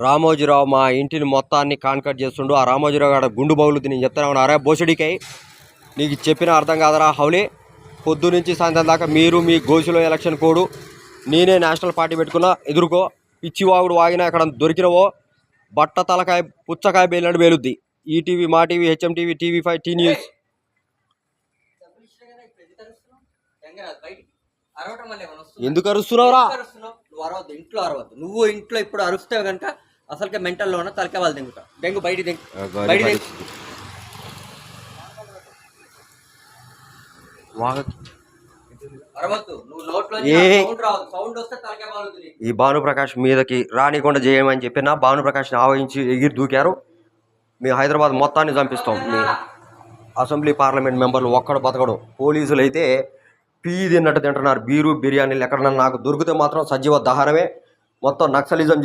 రామోజీరావు మా ఇంటిని మొత్తాన్ని కాన్కట్ చేస్తుండు. ఆ రామోజీరావు గారు గుండు బౌలుది నేను చెప్తాను. అరే బోసుడికై నీకు చెప్పిన అర్థం కాదరా హౌలే. పొద్దు నుంచి సాయంత్రం దాకా మీరు మీ గోసులో ఎలక్షన్ కోడు నేనే నేషనల్ పార్టీ పెట్టుకున్నా ఎదుర్కో. పిచ్చివాగుడు వాగినా ఎక్కడ దొరికినవో బట్ట తలకాయ పుచ్చకాయ బేలినట్టు వేలుద్ది. ETV, Maa TV, HM TV, TV five, T News. ఎందుకు అరుస్తున్నావురా? ఇంట్లో అరవద్దు. నువ్వు ఇంట్లో ఇప్పుడు అరుస్తావు కనుక అసలుకే మెంటల్లో ఉన్న తలకే వాళ్ళు దెంగుతా. దెంగు బయట ఈ భానుప్రకాష్ మీదకి రానికుండా చేయమని చెప్పిన భానుప్రకాష్ని ఆవహించి ఎగిరి దూకారు. మీ హైదరాబాద్ మొత్తాన్ని చంపిస్తాం. మీ అసెంబ్లీ పార్లమెంట్ మెంబర్లు ఒక్కడు బతకడు. పోలీసులు అయితే పీ తిన్నట్టు తింటున్నారు. బీరు బిర్యానీలు ఎక్కడన్నా నాకు దొరికితే మాత్రం సజీవ దహనమే. మొత్తం నక్సలిజం